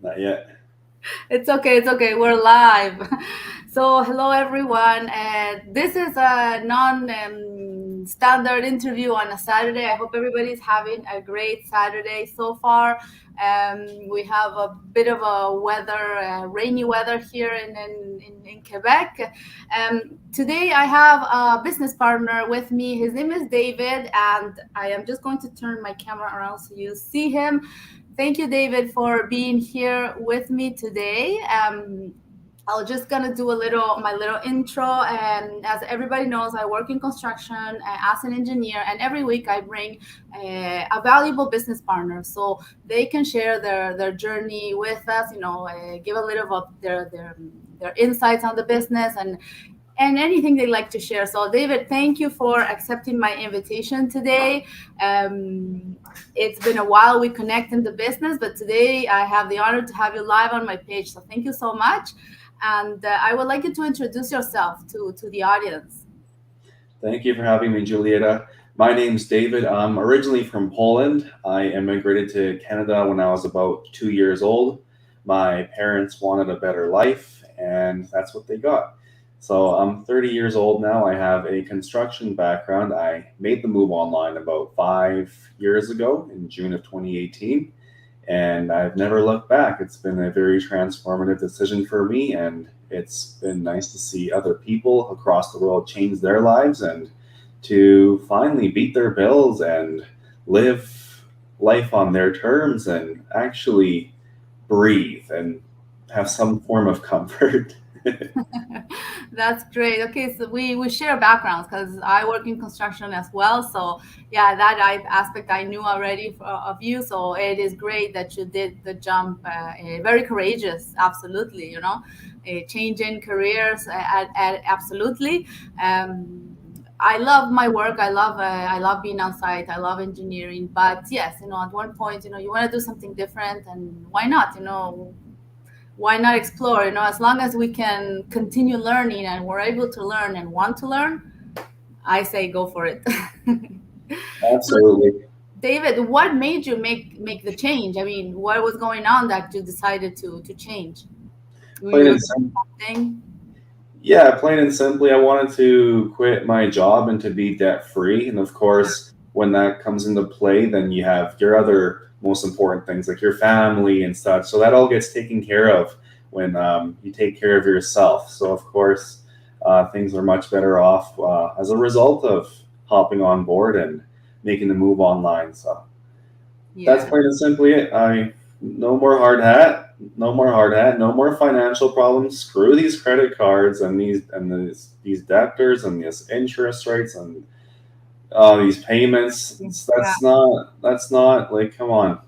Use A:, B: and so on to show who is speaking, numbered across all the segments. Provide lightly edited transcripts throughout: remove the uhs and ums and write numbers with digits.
A: Not yet.
B: It's okay. It's okay. We're live. So, hello everyone. This is a non standard interview on a Saturday. I hope everybody's having a great Saturday so far. We have a bit of a weather, rainy weather here in Quebec. Today, I have a business partner with me. His name is David, and I am just going to turn my camera around so you see him. Thank you, David, for being here with me today. I'm just gonna do my little intro. And as everybody knows, I work in construction as an engineer, and every week I bring a valuable business partner so they can share their journey with us. Give a little of their insights on the business and anything they'd like to share. So, David, thank you for accepting my invitation today. Um, it's been a while we connect in the business, but today I have the honor to have you live on my page. So, thank you so much. And I would like you to introduce yourself to the audience.
A: Thank you for having me, Julieta. My name's David. I'm originally from Poland. I immigrated to Canada when I was about 2 years old. My parents wanted a better life, and that's what they got. So I'm 30 years old now. I have a construction background. I made the move online about 5 years ago in June of 2018, and I've never looked back. It's been a very transformative decision for me, and it's been nice to see other people across the world change their lives and to finally beat their bills and live life on their terms and actually breathe and have some form of comfort.
B: That's great. Okay, so we share backgrounds because I work in construction as well. So yeah, aspect I knew already of you. So it is great that you did the jump. Very courageous, absolutely. Changing careers, absolutely. Um, I love my work. I love being on site. I love engineering. But yes, at one point, you want to do something different, and why not? Why not explore? As long as we can continue learning and we're able to learn and want to learn, I say go for it. So,
A: Absolutely.
B: David, what made you make the change? I mean, what was going on that you decided to change? Were you
A: Plain and
B: looking
A: simple.
B: for something?
A: Yeah, plain and simply, I wanted to quit my job and to be debt free. And of course, when that comes into play, then you have your other most important things like your family and such. So that all gets taken care of when you take care of yourself. So, of course, things are much better off as a result of hopping on board and making the move online. So that's
B: Yeah.
A: plain and simply it. I no more hard hat, no more hard hat, no more financial problems. Screw these credit cards and these debtors and these interest rates and these payments.
B: Yeah.
A: That's not like, come on.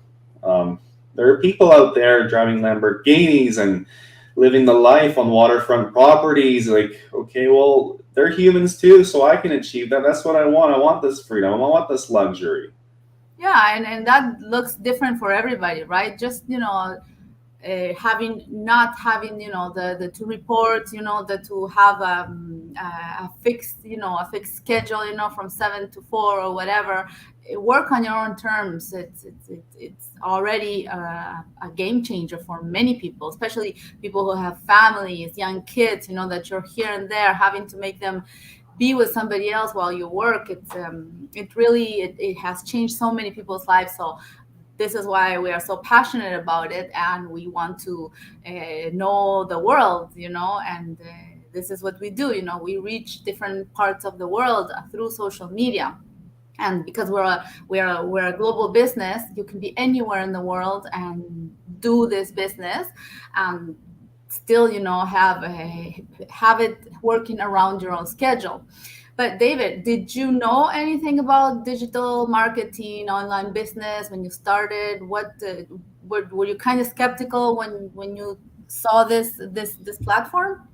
A: Um, there are people out there driving Lamborghinis and living the life on waterfront properties. Like, okay, well, they're humans too, so I can achieve that. That's what I want. I want this freedom. I want this luxury.
B: Yeah, and that looks different for everybody, right? Just having not having the two reports, the to have a fixed a fixed schedule, from 7 to 4 or whatever. Work on your own terms. It's already a game changer for many people, especially people who have families, young kids, that you're here and there having to make them be with somebody else while you work. It has changed so many people's lives. So this is why we are so passionate about it, and we want to know the world, and this is what we do. We reach different parts of the world through social media. And because we're a global business, you can be anywhere in the world and do this business, and still have it working around your own schedule. But David, did you know anything about digital marketing, online business when you started? Were you kind of skeptical when you saw this platform?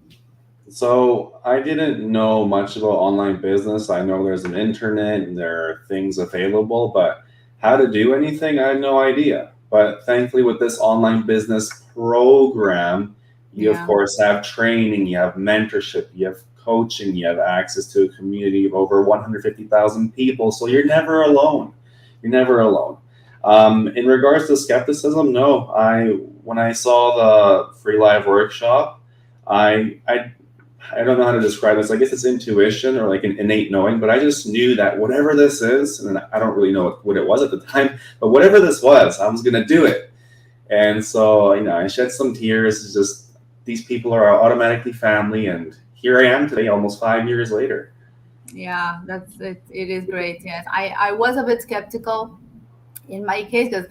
A: So I didn't know much about online business. I know there's an internet and there are things available, but how to do anything, I had no idea. But thankfully, with this online business program, you of
B: Yeah.
A: course have training, you have mentorship, you have coaching, you have access to a community of over 150,000 people. So you're never alone. You're never alone. In regards to skepticism, no, I when I saw the free live workshop, I I I don't know how to describe this. I guess it's intuition or like an innate knowing, but I just knew that whatever this is, and I don't really know what it was at the time, but whatever this was, I was gonna do it. And so, I shed some tears. It's just these people are automatically family, and here I am today, almost 5 years later.
B: Yeah, that's it. It is great. Yes, I was a bit skeptical in my case because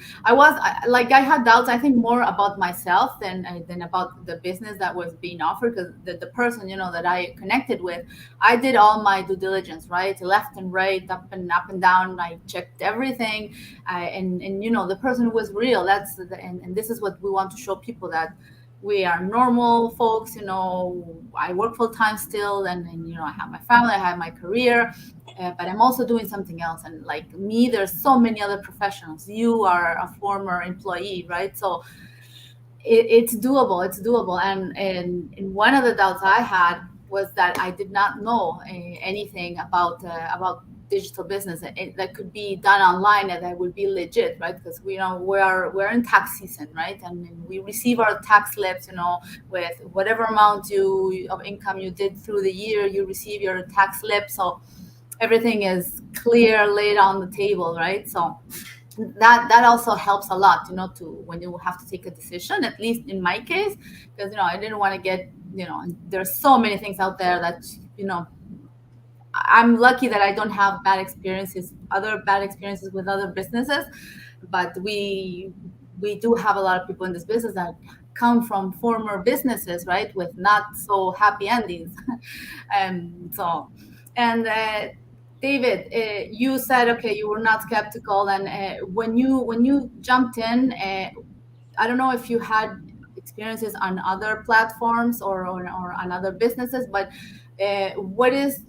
B: like I had doubts. I think more about myself than about the business that was being offered, because the person that I connected with, I did all my due diligence, right, left and right, up and down. I checked everything, and the person was real. And this is what we want to show people, that we are normal folks. I work full time still, and I have my family, I have my career, but I'm also doing something else. And like me, there's so many other professionals. You are a former employee, right? So it's doable. It's doable. And one of the doubts I had was that I did not know anything about digital business that could be done online and that would be legit, right? Because we're in tax season, right? And we receive our tax slips, with whatever amount of income you did through the year, you receive your tax slip. So everything is clear, laid on the table, right? So that also helps a lot, to when you have to take a decision, at least in my case, because I didn't want to get, there's so many things out there that, I'm lucky that I don't have other bad experiences with other businesses. But we do have a lot of people in this business that come from former businesses, right, with not so happy endings. So, and David, you said, okay, you were not skeptical, and when you jumped in, I don't know if you had experiences on other platforms or on other businesses, but what is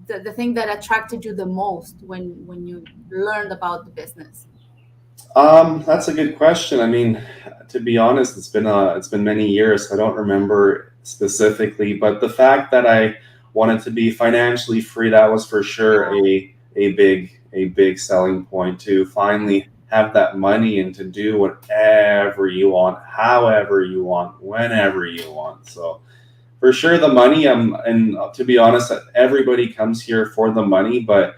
B: the thing that attracted you the most when you learned about the business?
A: That's a good question. I mean, to be honest, it's been many years, so I don't remember specifically. But the fact that I wanted to be financially free, that was for sure a big selling point, to finally have that money and to do whatever you want, however you want, whenever you want. So for sure the money. And to be honest, everybody comes here for the money, but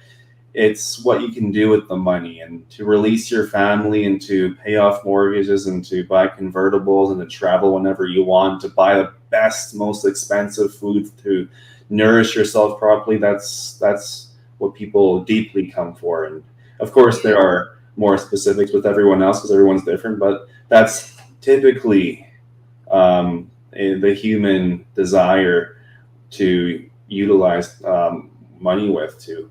A: it's what you can do with the money, and to release your family and to pay off mortgages and to buy convertibles and to travel whenever you want, to buy the best, most expensive food, to nourish yourself properly. That's what people deeply come for. And of course there are more specifics with everyone else because everyone's different, but that's typically the human desire to utilize money with, to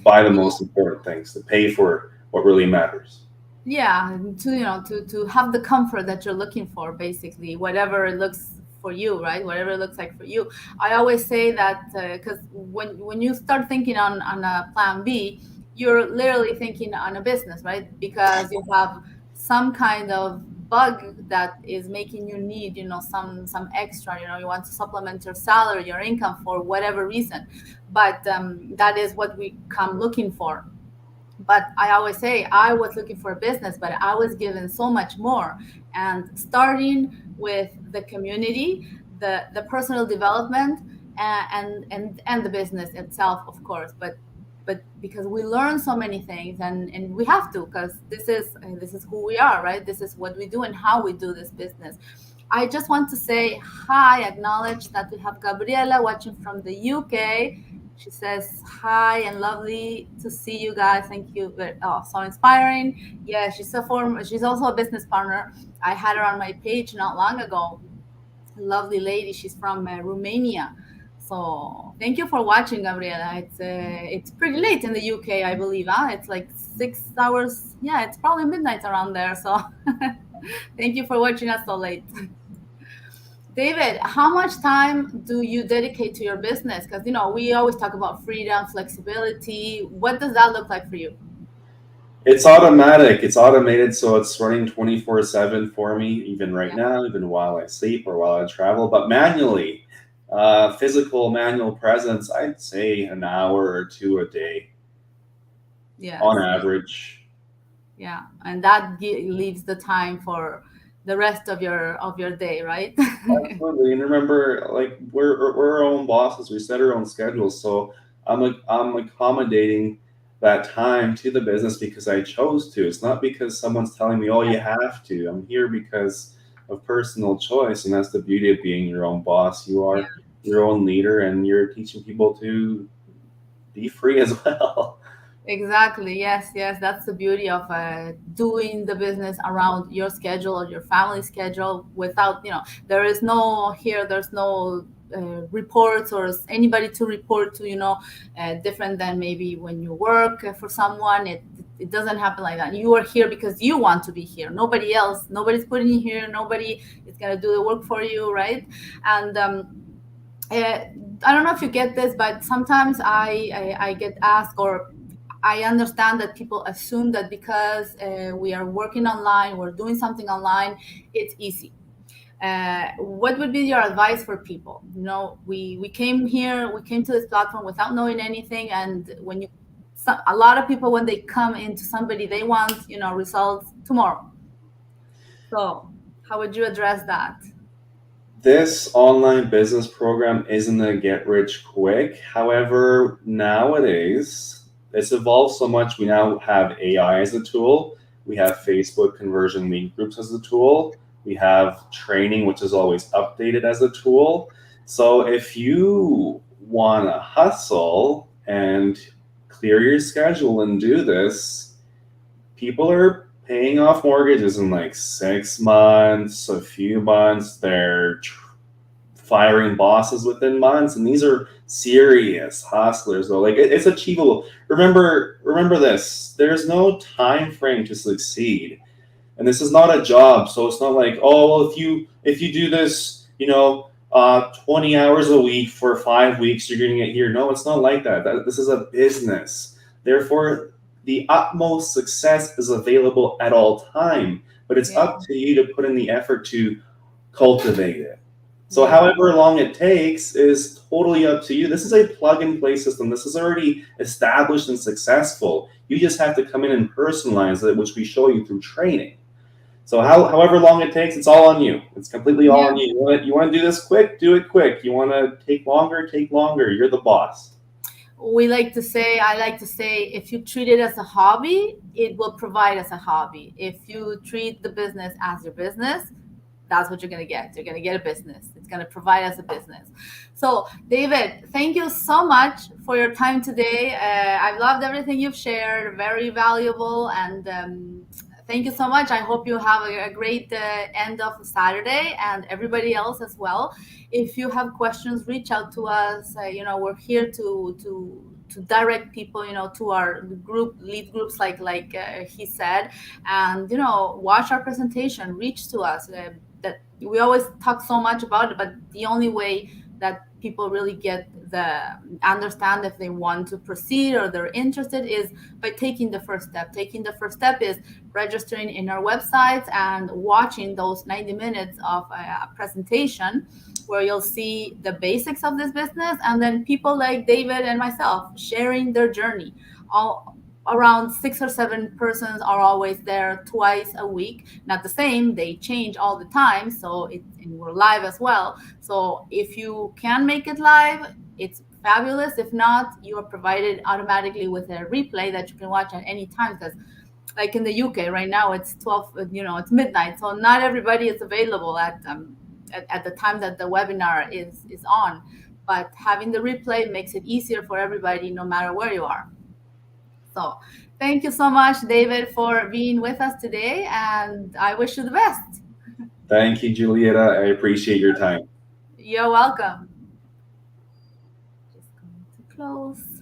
A: buy the most important things, to pay for what really matters.
B: Yeah, to have the comfort that you're looking for, basically, whatever it looks for you, right? Whatever it looks like for you. I always say that, because when you start thinking on a plan B, you're literally thinking on a business, right? Because you have some kind of bug that is making you need, some extra. You want to supplement your salary, your income, for whatever reason. But that is what we come looking for. But I always say I was looking for a business, but I was given so much more. And starting with the community, the personal development, and the business itself, of course. But because we learn so many things, and we have to, because this is who we are, right? This is what we do and how we do this business. I just want to say hi, acknowledge that we have Gabriela watching from the UK. She says hi and lovely to see you guys. Thank you. Oh, so inspiring. Yeah, she's also a business partner. I had her on my page not long ago. Lovely lady. She's from Romania. So thank you for watching, Gabriela. It's pretty late in the UK, I believe. Huh? It's like 6 hours. Yeah, it's probably midnight around there. So thank you for watching us so late. David, how much time do you dedicate to your business? Because we always talk about freedom, flexibility. What does that look like for you?
A: It's automatic, it's automated, so it's running 24/7 for me, even right
B: Yeah.
A: now, even while I sleep or while I travel. But manually, physical manual presence, I'd say an hour or two a day on
B: Yes.
A: average.
B: Yeah, and that leaves the time for the rest of your day, right?
A: Absolutely. And remember, like we're our own bosses. We set our own schedules. So I'm accommodating that time to the business because I chose to. It's not because someone's telling me, oh, you have to. I'm here because of personal choice, and that's the beauty of being your own boss. You
B: Yeah.
A: are your own leader, and you're teaching people to be free as well.
B: Exactly. Yes. Yes. That's the beauty of doing the business around your schedule or your family schedule without, there is no here, there's no reports or anybody to report to, different than maybe when you work for someone. It doesn't happen like that. You are here because you want to be here. Nobody else, nobody's putting you here. Nobody is going to do the work for you. Right. And, uh, I don't know if you get this, but sometimes I get asked, or I understand that people assume that because we are working online, we're doing something online, it's easy. What would be your advice for people? We came here, we came to this platform without knowing anything, and a lot of people, when they come into somebody, they want results tomorrow. So how would you address that?
A: This online business program isn't a get rich quick. However, nowadays it's evolved so much. We now have AI as a tool. We have Facebook conversion lead groups as a tool. We have training, which is always updated as a tool. So if you want to hustle and clear your schedule and do this, people are paying off mortgages in like 6 months, a few months. They're firing bosses within months, and these are serious hustlers. Though, like it's achievable. Remember this. There's no time frame to succeed, and this is not a job. So it's not like, oh, well, if you do this, 20 hours a week for 5 weeks, you're going to get here. No, it's not like that. This is a business. Therefore, the utmost success is available at all time, but it's
B: Yeah.
A: up to you to put in the effort to cultivate it. So,
B: Yeah.
A: however long it takes is totally up to you. This is a plug and play system. This is already established and successful. You just have to come in and personalize it, which we show you through training. So, however long it takes, it's all on you. It's completely all on
B: Yeah.
A: you. You want to do this quick? Do it quick. You want to take longer? Take longer. You're the boss.
B: I like to say, if you treat it as a hobby, it will provide as a hobby. If you treat the business as your business, that's what you're going to get. You're going to get a business. It's going to provide as a business. So, David, thank you so much for your time today. I've loved everything you've shared, very valuable. And thank you so much. I hope you have a great end of Saturday, and everybody else as well. If you have questions, reach out to us. We're here to direct people, to our lead groups, like he said, and watch our presentation. Reach to us. That we always talk so much about it, but the only way that people really get the understand if they want to proceed or they're interested is by taking the first step. Taking the first step is registering in our websites and watching those 90 minutes of a presentation where you'll see the basics of this business, and then people like David and myself sharing their journey. All around 6 or 7 persons are always there twice a week. Not the same, they change all the time. And we're live as well. So if you can make it live, it's fabulous. If not, you are provided automatically with a replay that you can watch at any time, because like in the UK right now, it's 12, it's midnight. So not everybody is available at the time that the webinar is on. But having the replay makes it easier for everybody, no matter where you are. So thank you so much, David, for being with us today, and I wish you the best.
A: Thank you, Julieta. I appreciate your time.
B: You're welcome. Just going to close.